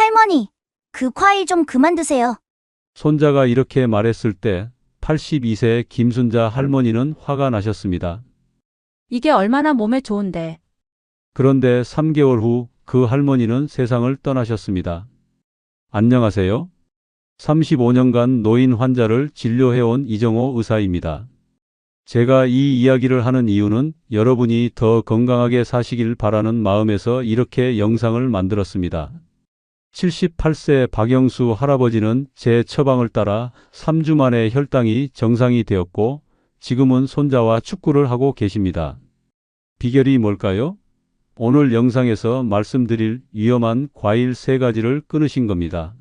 할머니, 그 과일 좀 그만 드세요. 손자가 이렇게 말했을 때 82세 김순자 할머니는 화가 나셨습니다. 이게 얼마나 몸에 좋은데. 그런데 3개월 후 그 할머니는 세상을 떠나셨습니다. 안녕하세요. 35년간 노인 환자를 진료해온 이정호 의사입니다. 제가 이 이야기를 하는 이유는 여러분이 더 건강하게 사시길 바라는 마음에서 이렇게 영상을 만들었습니다. 78세 박영수 할아버지는 제 처방을 따라 3주 만에 혈당이 정상이 되었고 지금은 손자와 축구를 하고 계십니다. 비결이 뭘까요? 오늘 영상에서 말씀드릴 위험한 과일 3가지를 끊으신 겁니다.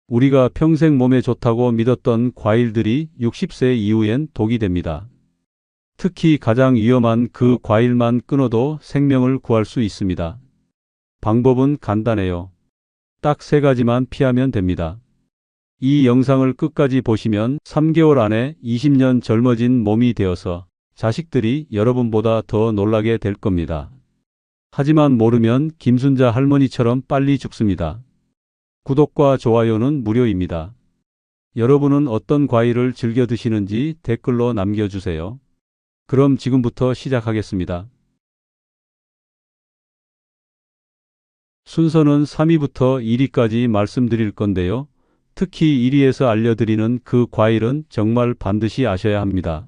우리가 평생 몸에 좋다고 믿었던 과일들이 60세 이후엔 독이 됩니다. 특히 가장 위험한 그 과일만 끊어도 생명을 구할 수 있습니다. 방법은 간단해요. 딱 3가지만 피하면 됩니다. 이 영상을 끝까지 보시면 3개월 안에 20년 젊어진 몸이 되어서 자식들이 여러분보다 더 놀라게 될 겁니다. 하지만 모르면 김순자 할머니처럼 빨리 죽습니다. 구독과 좋아요는 무료입니다. 여러분은 어떤 과일을 즐겨 드시는지 댓글로 남겨주세요. 그럼 지금부터 시작하겠습니다. 순서는 3위부터 1위까지 말씀드릴 건데요. 특히 1위에서 알려드리는 그 과일은 정말 반드시 아셔야 합니다.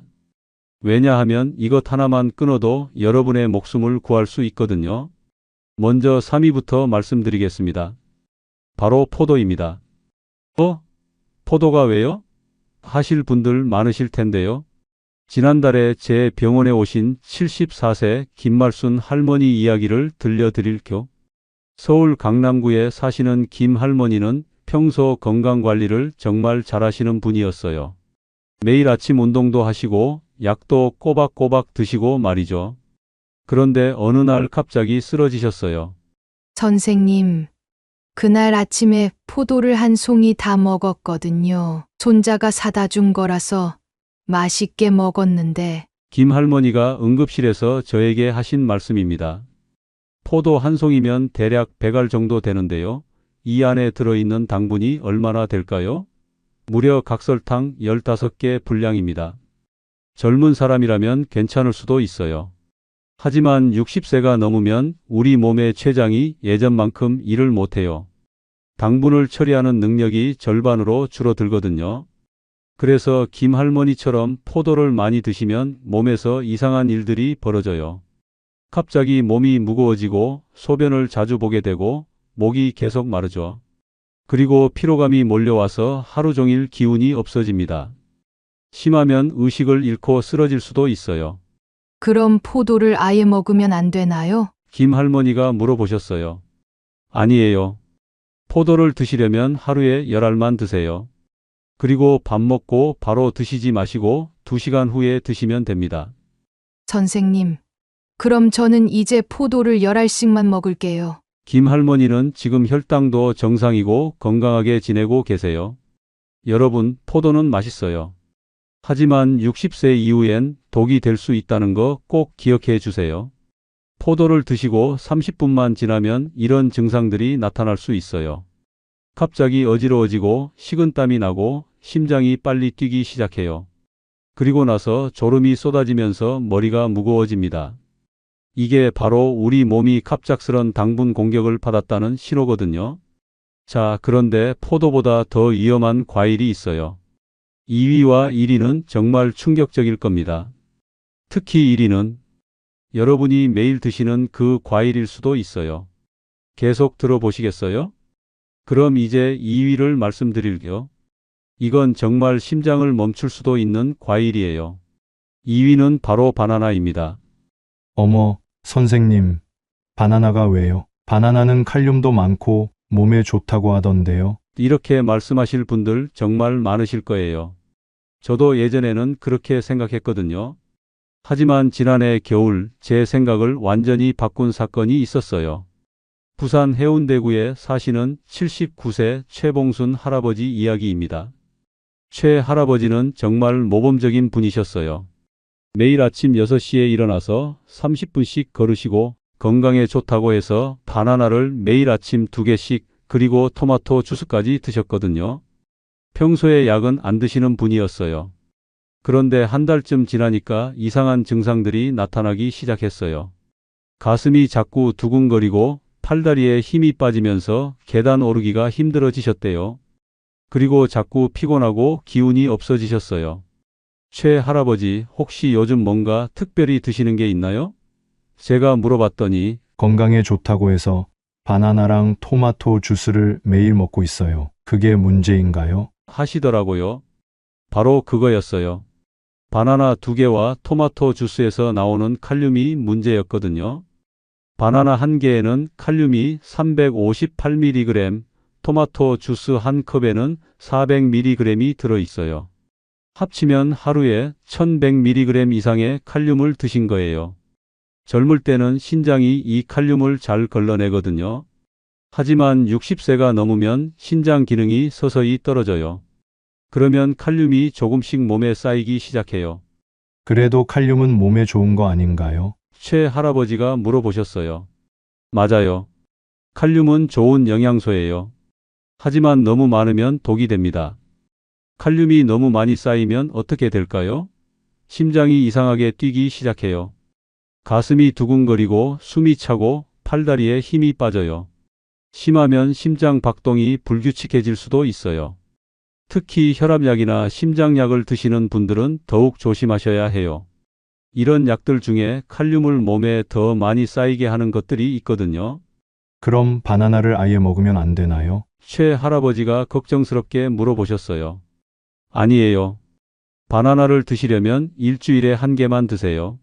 왜냐하면 이것 하나만 끊어도 여러분의 목숨을 구할 수 있거든요. 먼저 3위부터 말씀드리겠습니다. 바로 포도입니다. 포도가 왜요? 하실 분들 많으실 텐데요. 지난달에 제 병원에 오신 74세 김말순 할머니 이야기를 들려드릴 겸 서울 강남구에 사시는 김 할머니는 평소 건강관리를 정말 잘하시는 분이었어요. 매일 아침 운동도 하시고 약도 꼬박꼬박 드시고 말이죠. 그런데 어느 날 갑자기 쓰러지셨어요. 선생님, 그날 아침에 포도를 한 송이 다 먹었거든요. 손자가 사다 준 거라서 맛있게 먹었는데. 김 할머니가 응급실에서 저에게 하신 말씀입니다. 포도 한 송이면 대략 100알 정도 되는데요. 이 안에 들어있는 당분이 얼마나 될까요? 무려 각설탕 15개 분량입니다. 젊은 사람이라면 괜찮을 수도 있어요. 하지만 60세가 넘으면 우리 몸의 췌장이 예전만큼 일을 못해요. 당분을 처리하는 능력이 절반으로 줄어들거든요. 그래서 김 할머니처럼 포도를 많이 드시면 몸에서 이상한 일들이 벌어져요. 갑자기 몸이 무거워지고 소변을 자주 보게 되고 목이 계속 마르죠. 그리고 피로감이 몰려와서 하루 종일 기운이 없어집니다. 심하면 의식을 잃고 쓰러질 수도 있어요. 그럼 포도를 아예 먹으면 안 되나요? 김 할머니가 물어보셨어요. 아니에요. 포도를 드시려면 하루에 10알만 드세요. 그리고 밥 먹고 바로 드시지 마시고 2시간 후에 드시면 됩니다. 선생님, 그럼 저는 이제 포도를 10알씩만 먹을게요. 김 할머니는 지금 혈당도 정상이고 건강하게 지내고 계세요. 여러분, 포도는 맛있어요. 하지만 60세 이후엔 독이 될 수 있다는 거 꼭 기억해 주세요. 포도를 드시고 30분만 지나면 이런 증상들이 나타날 수 있어요. 갑자기 어지러워지고 식은땀이 나고 심장이 빨리 뛰기 시작해요. 그리고 나서 졸음이 쏟아지면서 머리가 무거워집니다. 이게 바로 우리 몸이 갑작스런 당분 공격을 받았다는 신호거든요. 자, 그런데 포도보다 더 위험한 과일이 있어요. 2위와 1위는 정말 충격적일 겁니다. 특히 1위는 여러분이 매일 드시는 그 과일일 수도 있어요. 계속 들어보시겠어요? 그럼 이제 2위를 말씀드릴게요. 이건 정말 심장을 멈출 수도 있는 과일이에요. 2위는 바로 바나나입니다. 어머, 선생님, 바나나가 왜요? 바나나는 칼륨도 많고 몸에 좋다고 하던데요. 이렇게 말씀하실 분들 정말 많으실 거예요. 저도 예전에는 그렇게 생각했거든요. 하지만 지난해 겨울 제 생각을 완전히 바꾼 사건이 있었어요. 부산 해운대구에 사시는 79세 최봉순 할아버지 이야기입니다. 최 할아버지는 정말 모범적인 분이셨어요. 매일 아침 6시에 일어나서 30분씩 걸으시고 건강에 좋다고 해서 바나나를 매일 아침 2개씩 그리고 토마토 주스까지 드셨거든요. 평소에 약은 안 드시는 분이었어요. 그런데 한 달쯤 지나니까 이상한 증상들이 나타나기 시작했어요. 가슴이 자꾸 두근거리고 팔다리에 힘이 빠지면서 계단 오르기가 힘들어지셨대요. 그리고 자꾸 피곤하고 기운이 없어지셨어요. 최 할아버지, 혹시 요즘 뭔가 특별히 드시는 게 있나요? 제가 물어봤더니 건강에 좋다고 해서 바나나랑 토마토 주스를 매일 먹고 있어요. 그게 문제인가요? 하시더라고요. 바로 그거였어요. 바나나 2개와 토마토 주스에서 나오는 칼륨이 문제였거든요. 바나나 1개에는 칼륨이 358mg, 토마토 주스 1컵에는 400mg이 들어있어요. 합치면 하루에 1100mg 이상의 칼륨을 드신 거예요. 젊을 때는 신장이 이 칼륨을 잘 걸러내거든요. 하지만 60세가 넘으면 신장 기능이 서서히 떨어져요. 그러면 칼륨이 조금씩 몸에 쌓이기 시작해요. 그래도 칼륨은 몸에 좋은 거 아닌가요? 최 할아버지가 물어보셨어요. 맞아요. 칼륨은 좋은 영양소예요. 하지만 너무 많으면 독이 됩니다. 칼륨이 너무 많이 쌓이면 어떻게 될까요? 심장이 이상하게 뛰기 시작해요. 가슴이 두근거리고 숨이 차고 팔다리에 힘이 빠져요. 심하면 심장 박동이 불규칙해질 수도 있어요. 특히 혈압약이나 심장약을 드시는 분들은 더욱 조심하셔야 해요. 이런 약들 중에 칼륨을 몸에 더 많이 쌓이게 하는 것들이 있거든요. 그럼 바나나를 아예 먹으면 안 되나요? 최 할아버지가 걱정스럽게 물어보셨어요. 아니에요. 바나나를 드시려면 일주일에 1개만 드세요.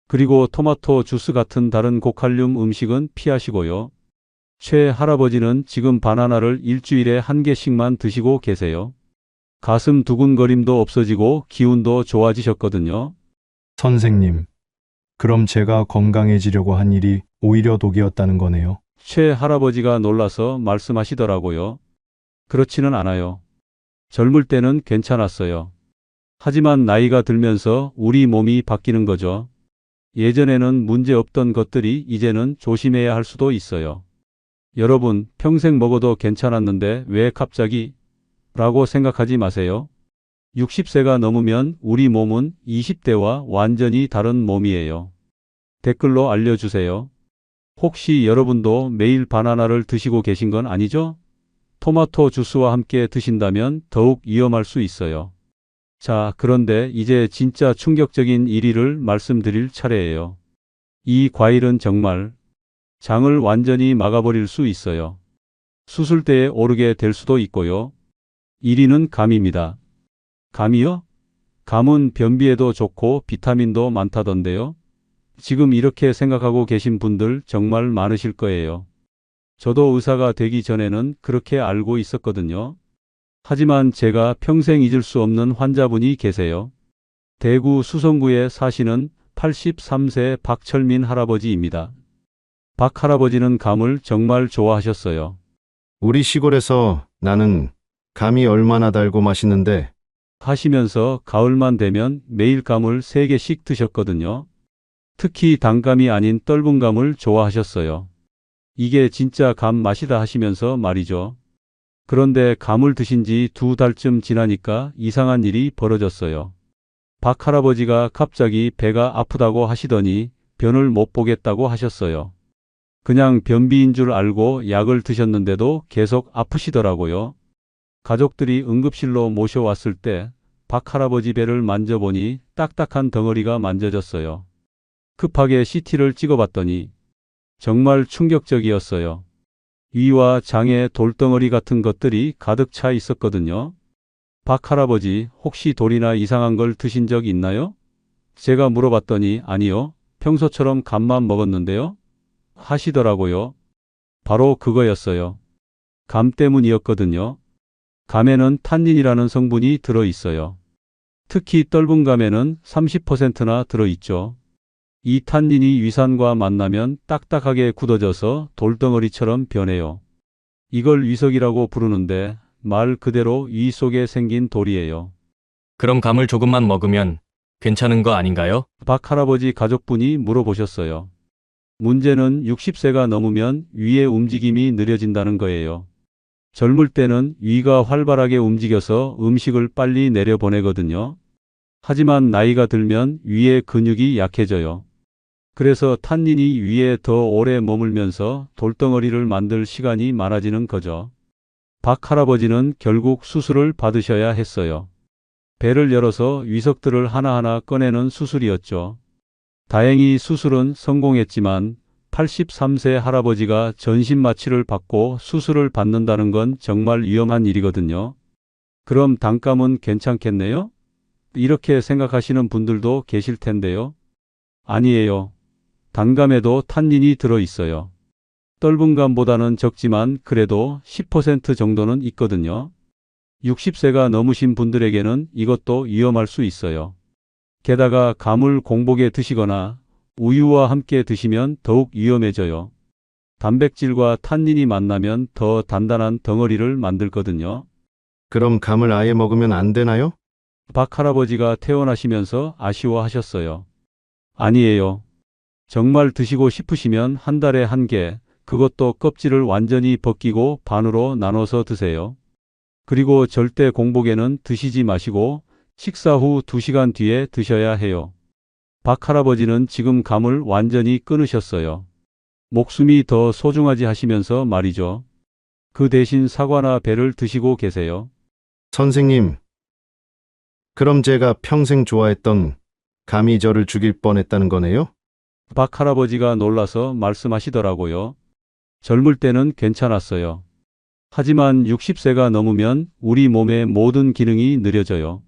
그리고 토마토 주스 같은 다른 고칼륨 음식은 피하시고요. 최 할아버지는 지금 바나나를 일주일에 1개씩만 드시고 계세요. 가슴 두근거림도 없어지고 기운도 좋아지셨거든요. 선생님, 그럼 제가 건강해지려고 한 일이 오히려 독이었다는 거네요. 최 할아버지가 놀라서 말씀하시더라고요. 그렇지는 않아요. 젊을 때는 괜찮았어요. 하지만 나이가 들면서 우리 몸이 바뀌는 거죠. 예전에는 문제 없던 것들이 이제는 조심해야 할 수도 있어요. 여러분, 평생 먹어도 괜찮았는데 왜 갑자기? 라고 생각하지 마세요. 60세가 넘으면 우리 몸은 20대와 완전히 다른 몸이에요. 댓글로 알려주세요. 혹시 여러분도 매일 바나나를 드시고 계신 건 아니죠? 토마토 주스와 함께 드신다면 더욱 위험할 수 있어요. 자, 그런데 이제 진짜 충격적인 1위를 말씀드릴 차례예요. 이 과일은 정말 장을 완전히 막아버릴 수 있어요. 수술대에 오르게 될 수도 있고요. 1위는 감입니다. 감이요? 감은 변비에도 좋고 비타민도 많다던데요. 지금 이렇게 생각하고 계신 분들 정말 많으실 거예요. 저도 의사가 되기 전에는 그렇게 알고 있었거든요. 하지만 제가 평생 잊을 수 없는 환자분이 계세요. 대구 수성구에 사시는 83세 박철민 할아버지입니다. 박 할아버지는 감을 정말 좋아하셨어요. 우리 시골에서 나는 감이 얼마나 달고 맛있는데 하시면서 가을만 되면 매일 감을 3개씩 드셨거든요. 특히 단감이 아닌 떫은 감을 좋아하셨어요. 이게 진짜 감 맛이다 하시면서 말이죠. 그런데 감을 드신 지 2달쯤 지나니까 이상한 일이 벌어졌어요. 박 할아버지가 갑자기 배가 아프다고 하시더니 변을 못 보겠다고 하셨어요. 그냥 변비인 줄 알고 약을 드셨는데도 계속 아프시더라고요. 가족들이 응급실로 모셔왔을 때 박 할아버지 배를 만져보니 딱딱한 덩어리가 만져졌어요. 급하게 CT를 찍어봤더니 정말 충격적이었어요. 위와 장에 돌덩어리 같은 것들이 가득 차 있었거든요. 박 할아버지, 혹시 돌이나 이상한 걸 드신 적 있나요? 제가 물어봤더니 아니요, 평소처럼 감만 먹었는데요. 하시더라고요. 바로 그거였어요. 감 때문이었거든요. 감에는 탄닌이라는 성분이 들어있어요. 특히 떫은 감에는 30%나 들어있죠. 이 탄닌이 위산과 만나면 딱딱하게 굳어져서 돌덩어리처럼 변해요. 이걸 위석이라고 부르는데 말 그대로 위 속에 생긴 돌이에요. 그럼 감을 조금만 먹으면 괜찮은 거 아닌가요? 박 할아버지 가족분이 물어보셨어요. 문제는 60세가 넘으면 위의 움직임이 느려진다는 거예요. 젊을 때는 위가 활발하게 움직여서 음식을 빨리 내려보내거든요. 하지만 나이가 들면 위의 근육이 약해져요. 그래서 탄닌이 위에 더 오래 머물면서 돌덩어리를 만들 시간이 많아지는 거죠. 박 할아버지는 결국 수술을 받으셔야 했어요. 배를 열어서 위석들을 하나하나 꺼내는 수술이었죠. 다행히 수술은 성공했지만 83세 할아버지가 전신 마취를 받고 수술을 받는다는 건 정말 위험한 일이거든요. 그럼 단감은 괜찮겠네요? 이렇게 생각하시는 분들도 계실 텐데요. 아니에요. 단감에도 탄닌이 들어 있어요. 떫은 감보다는 적지만 그래도 10% 정도는 있거든요. 60세가 넘으신 분들에게는 이것도 위험할 수 있어요. 게다가 감을 공복에 드시거나 우유와 함께 드시면 더욱 위험해져요. 단백질과 탄닌이 만나면 더 단단한 덩어리를 만들거든요. 그럼 감을 아예 먹으면 안 되나요? 박 할아버지가 퇴원하시면서 아쉬워하셨어요. 아니에요. 정말 드시고 싶으시면 한 달에 한 개, 그것도 껍질을 완전히 벗기고 반으로 나눠서 드세요. 그리고 절대 공복에는 드시지 마시고 식사 후 2시간 뒤에 드셔야 해요. 박 할아버지는 지금 감을 완전히 끊으셨어요. 목숨이 더 소중하지 하시면서 말이죠. 그 대신 사과나 배를 드시고 계세요. 선생님, 그럼 제가 평생 좋아했던 감이 저를 죽일 뻔했다는 거네요? 박 할아버지가 놀라서 말씀하시더라고요. 젊을 때는 괜찮았어요. 하지만 60세가 넘으면 우리 몸의 모든 기능이 느려져요.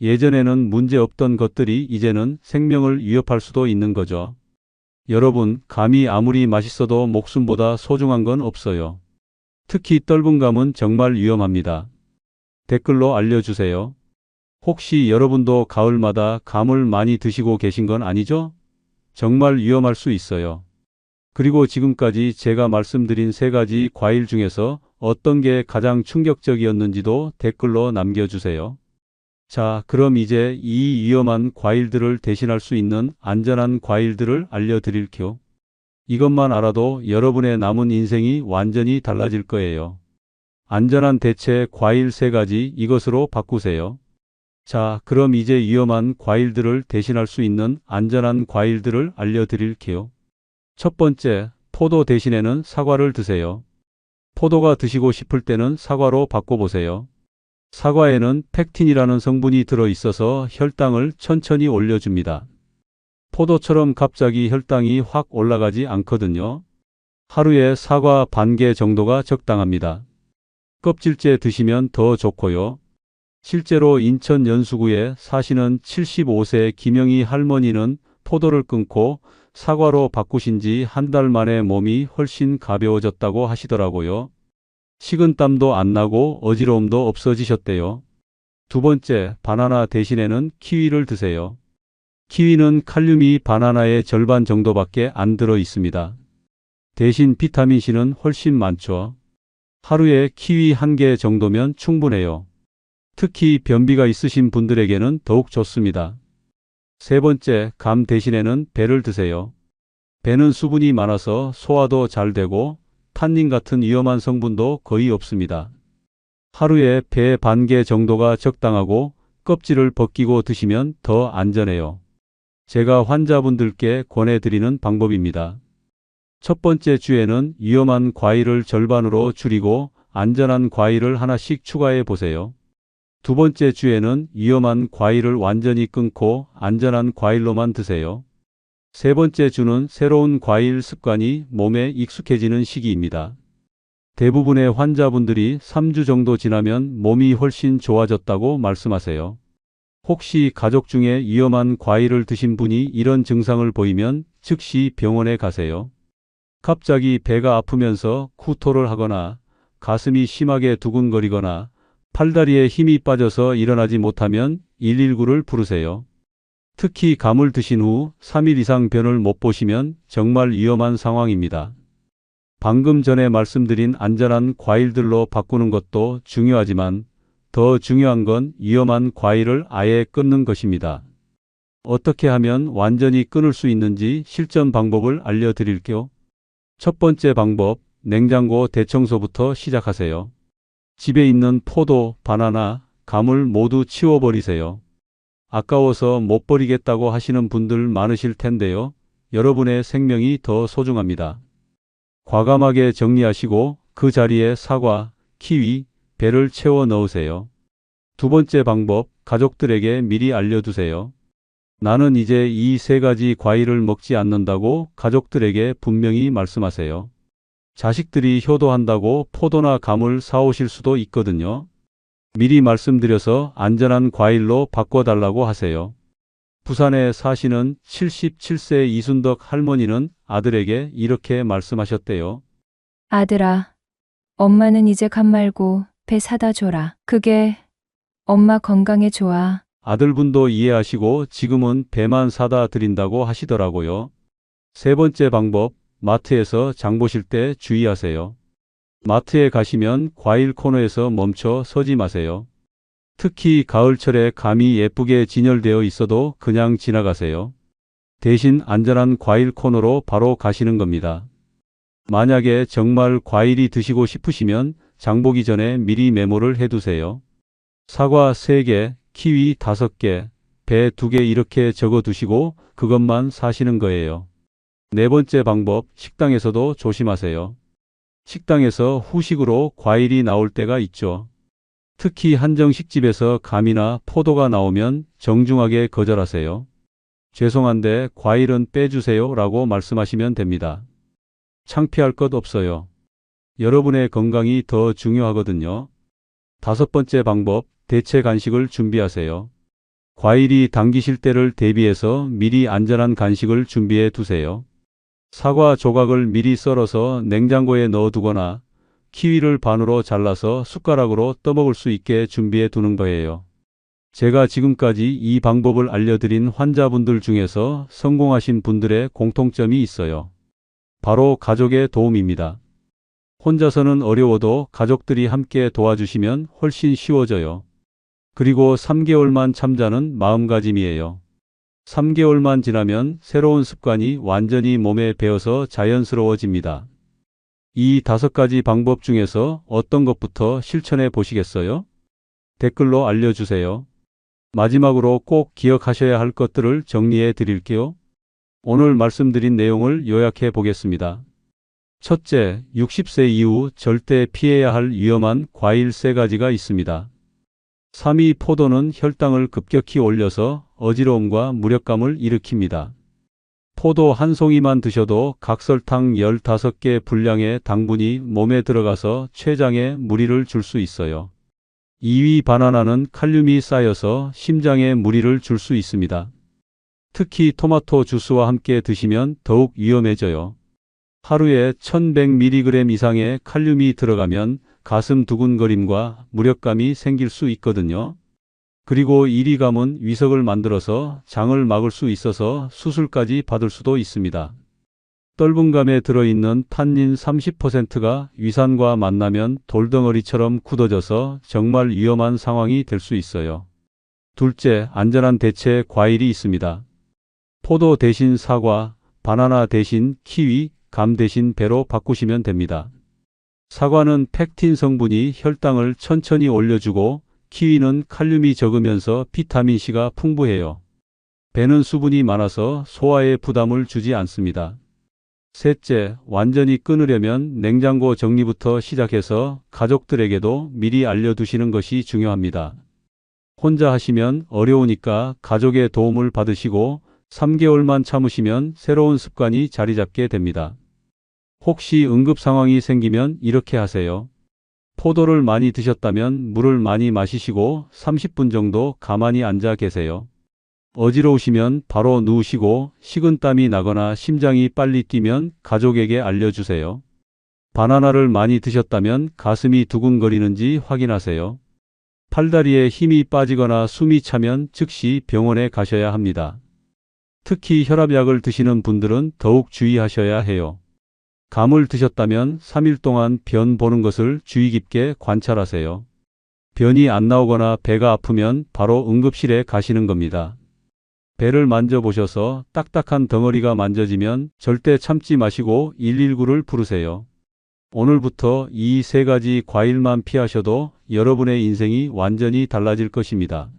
예전에는 문제 없던 것들이 이제는 생명을 위협할 수도 있는 거죠. 여러분, 감이 아무리 맛있어도 목숨보다 소중한 건 없어요. 특히 떫은 감은 정말 위험합니다. 댓글로 알려주세요. 혹시 여러분도 가을마다 감을 많이 드시고 계신 건 아니죠? 정말 위험할 수 있어요. 그리고 지금까지 제가 말씀드린 3가지 과일 중에서 어떤 게 가장 충격적이었는지도 댓글로 남겨주세요. 자, 그럼 이제 이 위험한 과일들을 대신할 수 있는 안전한 과일들을 알려드릴게요. 이것만 알아도 여러분의 남은 인생이 완전히 달라질 거예요. 안전한 대체 과일 3가지 이것으로 바꾸세요. 자, 그럼 이제 위험한 과일들을 대신할 수 있는 안전한 과일들을 알려드릴게요. 첫 번째, 포도 대신에는 사과를 드세요. 포도가 드시고 싶을 때는 사과로 바꿔보세요. 사과에는 펙틴이라는 성분이 들어있어서 혈당을 천천히 올려줍니다. 포도처럼 갑자기 혈당이 확 올라가지 않거든요. 하루에 사과 반 개 정도가 적당합니다. 껍질째 드시면 더 좋고요. 실제로 인천 연수구에 사시는 75세 김영희 할머니는 포도를 끊고 사과로 바꾸신 지 한 달 만에 몸이 훨씬 가벼워졌다고 하시더라고요. 식은땀도 안 나고 어지러움도 없어지셨대요. 두 번째, 바나나 대신에는 키위를 드세요. 키위는 칼륨이 바나나의 절반 정도밖에 안 들어 있습니다. 대신 비타민C는 훨씬 많죠. 하루에 키위 1개 정도면 충분해요. 특히 변비가 있으신 분들에게는 더욱 좋습니다. 세 번째, 감 대신에는 배를 드세요. 배는 수분이 많아서 소화도 잘 되고 탄닌 같은 위험한 성분도 거의 없습니다. 하루에 배 반 개 정도가 적당하고 껍질을 벗기고 드시면 더 안전해요. 제가 환자분들께 권해드리는 방법입니다. 첫 번째 주에는 위험한 과일을 절반으로 줄이고 안전한 과일을 하나씩 추가해 보세요. 두 번째 주에는 위험한 과일을 완전히 끊고 안전한 과일로만 드세요. 세 번째 주는 새로운 과일 습관이 몸에 익숙해지는 시기입니다. 대부분의 환자분들이 3주 정도 지나면 몸이 훨씬 좋아졌다고 말씀하세요. 혹시 가족 중에 위험한 과일을 드신 분이 이런 증상을 보이면 즉시 병원에 가세요. 갑자기 배가 아프면서 구토를 하거나 가슴이 심하게 두근거리거나 팔다리에 힘이 빠져서 일어나지 못하면 119를 부르세요. 특히 감을 드신 후 3일 이상 변을 못 보시면 정말 위험한 상황입니다. 방금 전에 말씀드린 안전한 과일들로 바꾸는 것도 중요하지만 더 중요한 건 위험한 과일을 아예 끊는 것입니다. 어떻게 하면 완전히 끊을 수 있는지 실전 방법을 알려드릴게요. 첫 번째 방법, 냉장고 대청소부터 시작하세요. 집에 있는 포도, 바나나, 감을 모두 치워버리세요. 아까워서 못 버리겠다고 하시는 분들 많으실 텐데요. 여러분의 생명이 더 소중합니다. 과감하게 정리하시고 그 자리에 사과, 키위, 배를 채워 넣으세요. 두 번째 방법, 가족들에게 미리 알려두세요. 나는 이제 이 세 가지 과일을 먹지 않는다고 가족들에게 분명히 말씀하세요. 자식들이 효도한다고 포도나 감을 사오실 수도 있거든요. 미리 말씀드려서 안전한 과일로 바꿔달라고 하세요. 부산에 사시는 77세 이순덕 할머니는 아들에게 이렇게 말씀하셨대요. 아들아, 엄마는 이제 감 말고 배 사다 줘라. 그게 엄마 건강에 좋아. 아들분도 이해하시고 지금은 배만 사다 드린다고 하시더라고요. 세 번째 방법, 마트에서 장 보실 때 주의하세요. 마트에 가시면 과일 코너에서 멈춰 서지 마세요. 특히 가을철에 감이 예쁘게 진열되어 있어도 그냥 지나가세요. 대신 안전한 과일 코너로 바로 가시는 겁니다. 만약에 정말 과일이 드시고 싶으시면 장 보기 전에 미리 메모를 해두세요. 사과 3개, 키위 5개, 배 2개 이렇게 적어두시고 그것만 사시는 거예요. 네 번째 방법, 식당에서도 조심하세요. 식당에서 후식으로 과일이 나올 때가 있죠. 특히 한정식집에서 감이나 포도가 나오면 정중하게 거절하세요. 죄송한데 과일은 빼주세요 라고 말씀하시면 됩니다. 창피할 것 없어요. 여러분의 건강이 더 중요하거든요. 다섯 번째 방법, 대체 간식을 준비하세요. 과일이 당기실 때를 대비해서 미리 안전한 간식을 준비해 두세요. 사과 조각을 미리 썰어서 냉장고에 넣어두거나 키위를 반으로 잘라서 숟가락으로 떠먹을 수 있게 준비해 두는 거예요. 제가 지금까지 이 방법을 알려드린 환자분들 중에서 성공하신 분들의 공통점이 있어요. 바로 가족의 도움입니다. 혼자서는 어려워도 가족들이 함께 도와주시면 훨씬 쉬워져요. 그리고 3개월만 참자는 마음가짐이에요. 3개월만 지나면 새로운 습관이 완전히 몸에 배어서 자연스러워집니다. 이 5가지 방법 중에서 어떤 것부터 실천해 보시겠어요? 댓글로 알려주세요. 마지막으로 꼭 기억하셔야 할 것들을 정리해 드릴게요. 오늘 말씀드린 내용을 요약해 보겠습니다. 첫째, 60세 이후 절대 피해야 할 위험한 과일 3가지가 있습니다. 3위, 포도는 혈당을 급격히 올려서 어지러움과 무력감을 일으킵니다. 포도 한 송이만 드셔도 각설탕 15개 분량의 당분이 몸에 들어가서 췌장에 무리를 줄 수 있어요. 2위, 바나나는 칼륨이 쌓여서 심장에 무리를 줄 수 있습니다. 특히 토마토 주스와 함께 드시면 더욱 위험해져요. 하루에 1100mg 이상의 칼륨이 들어가면 가슴 두근거림과 무력감이 생길 수 있거든요. 그리고 1위, 감은 위석을 만들어서 장을 막을 수 있어서 수술까지 받을 수도 있습니다. 떫은 감에 들어있는 탄닌 30%가 위산과 만나면 돌덩어리처럼 굳어져서 정말 위험한 상황이 될 수 있어요. 둘째, 안전한 대체 과일이 있습니다. 포도 대신 사과, 바나나 대신 키위, 감 대신 배로 바꾸시면 됩니다. 사과는 펙틴 성분이 혈당을 천천히 올려주고 키위는 칼륨이 적으면서 비타민C가 풍부해요. 배는 수분이 많아서 소화에 부담을 주지 않습니다. 셋째, 완전히 끊으려면 냉장고 정리부터 시작해서 가족들에게도 미리 알려두시는 것이 중요합니다. 혼자 하시면 어려우니까 가족의 도움을 받으시고 3개월만 참으시면 새로운 습관이 자리 잡게 됩니다. 혹시 응급 상황이 생기면 이렇게 하세요. 포도를 많이 드셨다면 물을 많이 마시시고 30분 정도 가만히 앉아 계세요. 어지러우시면 바로 누우시고 식은땀이 나거나 심장이 빨리 뛰면 가족에게 알려주세요. 바나나를 많이 드셨다면 가슴이 두근거리는지 확인하세요. 팔다리에 힘이 빠지거나 숨이 차면 즉시 병원에 가셔야 합니다. 특히 혈압약을 드시는 분들은 더욱 주의하셔야 해요. 감을 드셨다면 3일 동안 변 보는 것을 주의 깊게 관찰하세요. 변이 안 나오거나 배가 아프면 바로 응급실에 가시는 겁니다. 배를 만져보셔서 딱딱한 덩어리가 만져지면 절대 참지 마시고 119를 부르세요. 오늘부터 이 3가지 과일만 피하셔도 여러분의 인생이 완전히 달라질 것입니다.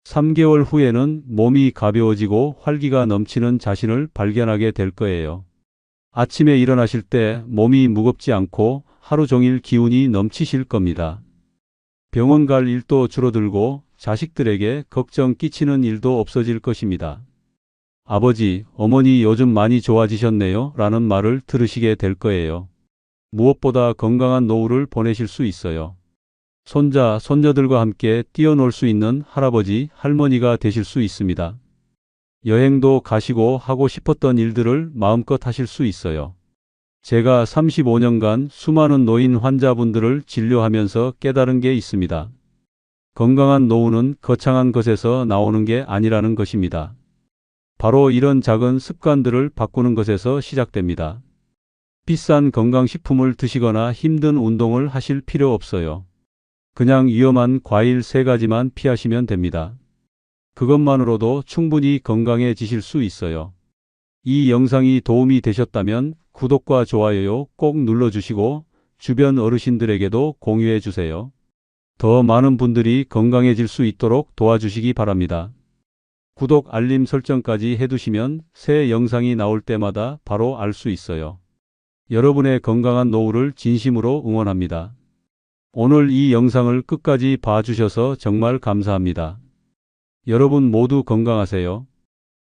3개월 후에는 몸이 가벼워지고 활기가 넘치는 자신을 발견하게 될 거예요. 아침에 일어나실 때 몸이 무겁지 않고 하루 종일 기운이 넘치실 겁니다. 병원 갈 일도 줄어들고 자식들에게 걱정 끼치는 일도 없어질 것입니다. 아버지, 어머니 요즘 많이 좋아지셨네요 라는 말을 들으시게 될 거예요. 무엇보다 건강한 노후를 보내실 수 있어요. 손자, 손녀들과 함께 뛰어놀 수 있는 할아버지, 할머니가 되실 수 있습니다. 여행도 가시고 하고 싶었던 일들을 마음껏 하실 수 있어요. 제가 35년간 수많은 노인 환자분들을 진료하면서 깨달은 게 있습니다. 건강한 노후는 거창한 것에서 나오는 게 아니라는 것입니다. 바로 이런 작은 습관들을 바꾸는 것에서 시작됩니다. 비싼 건강식품을 드시거나 힘든 운동을 하실 필요 없어요. 그냥 위험한 과일 3가지만 피하시면 됩니다. 그것만으로도 충분히 건강해지실 수 있어요. 이 영상이 도움이 되셨다면 구독과 좋아요 꼭 눌러주시고 주변 어르신들에게도 공유해 주세요. 더 많은 분들이 건강해질 수 있도록 도와주시기 바랍니다. 구독, 알림 설정까지 해두시면 새 영상이 나올 때마다 바로 알 수 있어요. 여러분의 건강한 노후를 진심으로 응원합니다. 오늘 이 영상을 끝까지 봐주셔서 정말 감사합니다. 여러분 모두 건강하세요.